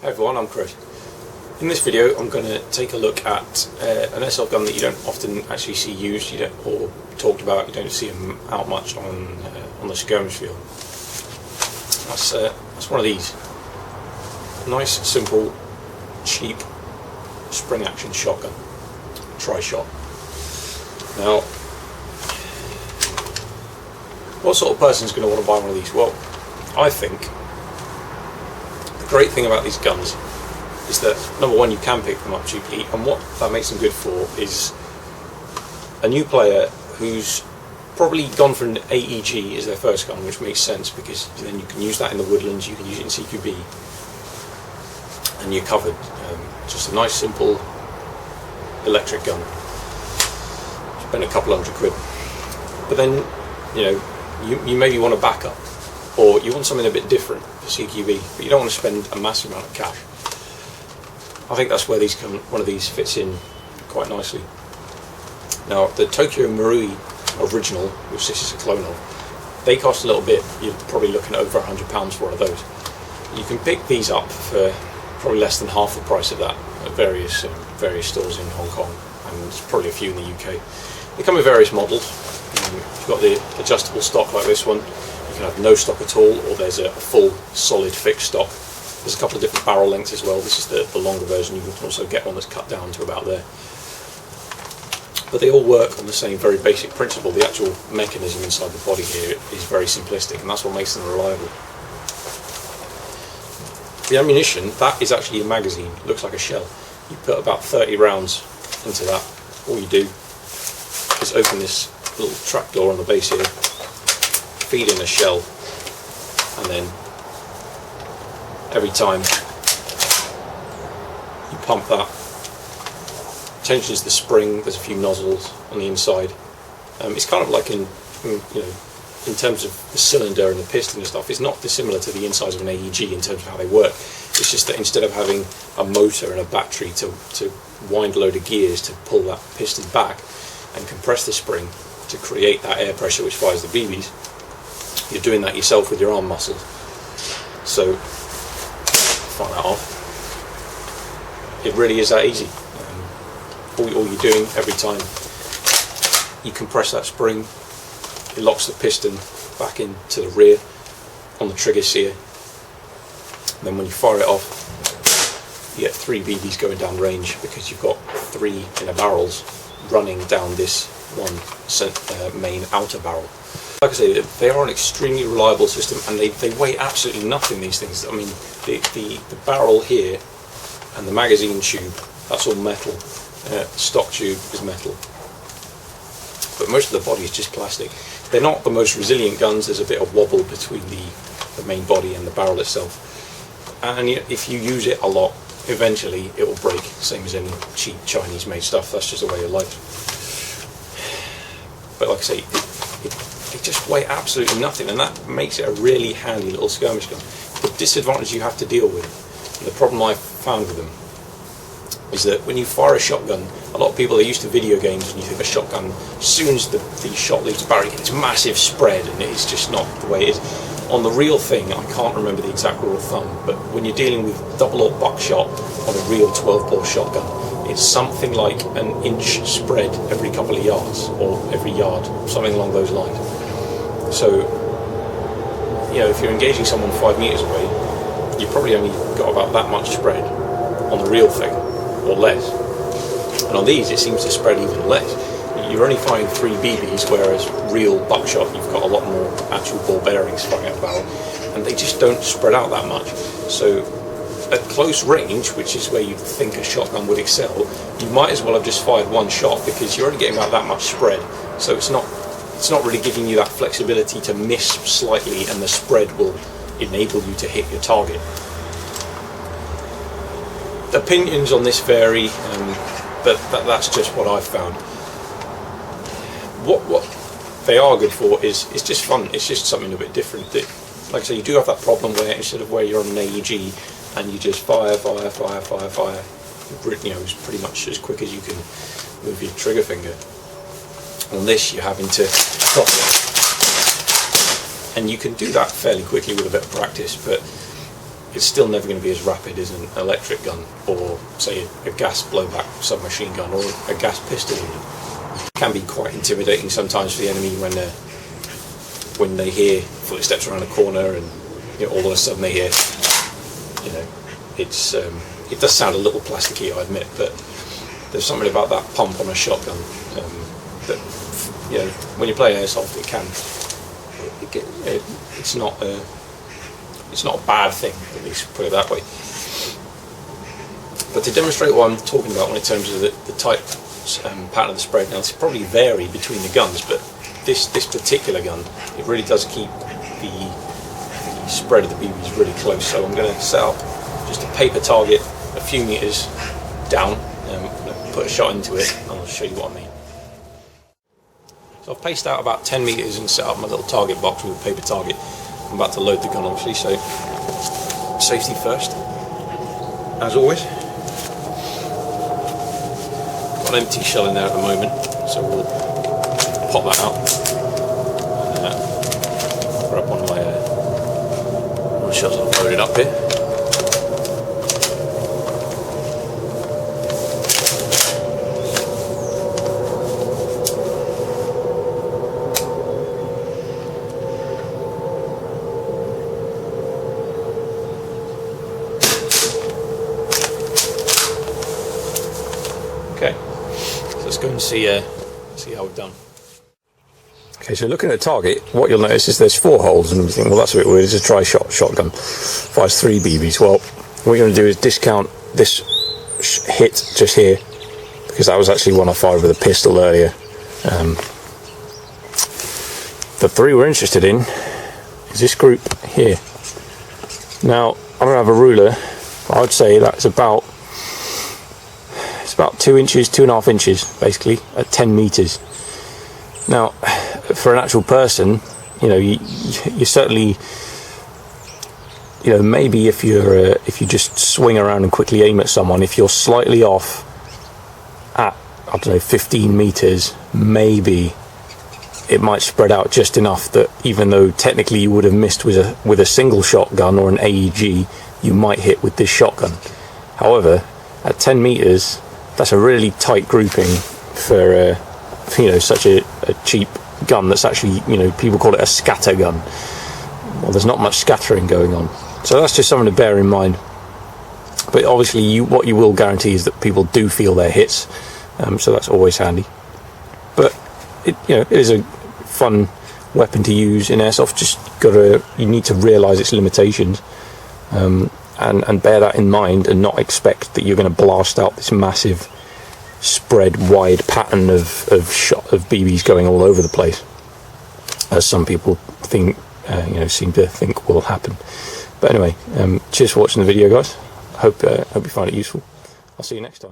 Hey everyone, I'm Chris. In this video I'm going to take a look at an airsoft gun that you don't often actually see used, or talked about. You don't see them out much on the skirmish field. That's one of these. Nice, simple, cheap spring action shotgun. Tri-shot. Now, what sort of person is going to want to buy one of these? Well, I think the great thing about these guns is that, number one, you can pick them up cheaply, and what that makes them good for is a new player who's probably gone for an AEG as their first gun, which makes sense because then you can use that in the woodlands, you can use it in CQB, and you're covered. Just a nice, simple electric gun. Spend a couple £100. But then, you maybe want a backup, or you want something a bit different for CQB, but you don't want to spend a massive amount of cash. I think that's where one of these fits in quite nicely. Now, the Tokyo Marui original, which this is a clone of, they cost a little bit. You're probably looking at over £100 for one of those. You can pick these up for probably less than half the price of that at various stores in Hong Kong, and there's probably a few in the UK. They come with various models. You've got the adjustable stock like this one. You can have no stock at all, or there's a full solid fixed stock. There's a couple of different barrel lengths as well. This is the longer version. You can also get one that's cut down to about there. But they all work on the same very basic principle. The actual mechanism inside the body here is very simplistic, and that's what makes them reliable. The ammunition, that is actually a magazine. It looks like a shell. You put about 30 rounds into that. All you do is open this little trap door on the base here, feed in a shell, and then every time you pump that, tensions the spring. There's a few nozzles on the inside. It's kind of like in terms of the cylinder and the piston and stuff, it's not dissimilar to the insides of an AEG in terms of how they work. It's just that instead of having a motor and a battery to wind a load of gears to pull that piston back and compress the spring to create that air pressure which fires the BBs, you're doing that yourself with your arm muscles. So, fire that off. It really is that easy. All you're doing every time you compress that spring, it locks the piston back into the rear on the trigger sear. And then when you fire it off, you get 3 BBs going down range because you've got 3 inner barrels running down this one main outer barrel. Like I say, they are an extremely reliable system, and they weigh absolutely nothing, these things. I mean, the barrel here and the magazine tube, that's all metal. The stock tube is metal. But most of the body is just plastic. They're not the most resilient guns. There's a bit of wobble between the main body and the barrel itself. And if you use it a lot, eventually it will break, same as any cheap Chinese made stuff. That's just the way of life. But like I say, they just weigh absolutely nothing, and that makes it a really handy little skirmish gun. The disadvantage you have to deal with, and the problem I've found with them, is that when you fire a shotgun, a lot of people are used to video games, and you think a shotgun, as soon as the shot leaves the barrel, you get this massive spread, and it's just not the way it is. On the real thing, I can't remember the exact rule of thumb, but when you're dealing with double-aught buckshot on a real 12-bore shotgun, it's something like an inch spread every couple of yards, or every yard, something along those lines. So, if you're engaging someone 5 meters away, you've probably only got about that much spread on the real thing, or less. And on these, it seems to spread even less. You're only firing 3 BBs, whereas real buckshot, you've got a lot more actual ball bearings firing out the barrel, and they just don't spread out that much. So, at close range, which is where you'd think a shotgun would excel, you might as well have just fired one shot, because you're only getting about that much spread. So it's not really giving you that flexibility to miss slightly, and the spread will enable you to hit your target. Opinions on this vary, but that's just what I've found. What they are good for is just fun. It's just something a bit different. Like I say, you do have that problem where instead of where you're on an AEG and you just fire, it's pretty much as quick as you can move your trigger finger. On this, you're having to prop it, and you can do that fairly quickly with a bit of practice, but it's still never going to be as rapid as an electric gun, or say a gas blowback submachine gun, or a gas pistol. It can be quite intimidating sometimes for the enemy when they hear footsteps around a corner, and all of a sudden they hear, it does sound a little plasticky, I admit, but there's something about that pump on a shotgun that when you play airsoft, it's not a bad thing, at least put it that way. But to demonstrate what I'm talking about when in terms of the type pattern of the spread, now it's probably vary between the guns, but this particular gun, it really does keep the spread of the BBs really close. So I'm going to set up just a paper target a few meters down, put a shot into it, and I'll show you what I mean. So I've paced out about 10 meters and set up my little target box with a paper target. I'm about to load the gun, obviously, so safety first, as always. Got an empty shell in there at the moment, so we'll pop that out. And, grab one of my shells I've loaded up here. Okay, so let's go and see how we've done. Okay, so looking at the target, what you'll notice is there's 4 holes, and you think, well, that's a bit weird. It's a tri-shotgun. Fires 3 BBs. Well, what we're going to do is discount this hit just here, because that was actually one I fired with a pistol earlier. The 3 we're interested in is this group here. Now, I don't have a ruler. I would say that's about 2 inches, 2.5 inches, basically, at 10 meters. Now, for an actual person, you certainly, maybe if you just swing around and quickly aim at someone, if you're slightly off at, I don't know, 15 meters, maybe it might spread out just enough that even though technically you would have missed with a single shotgun or an AEG, you might hit with this shotgun. However, at 10 meters, that's a really tight grouping for such a cheap gun. That's actually, people call it a scatter gun. Well, there's not much scattering going on, so that's just something to bear in mind. But obviously, what you will guarantee is that people do feel their hits, so that's always handy. But it is a fun weapon to use in airsoft. Just you need to realise its limitations, and bear that in mind, and not expect that you're going to blast out this massive spread wide pattern of BBs going all over the place, as some people think, seem to think will happen. But anyway, cheers for watching the video, guys. Hope you find it useful. I'll see you next time.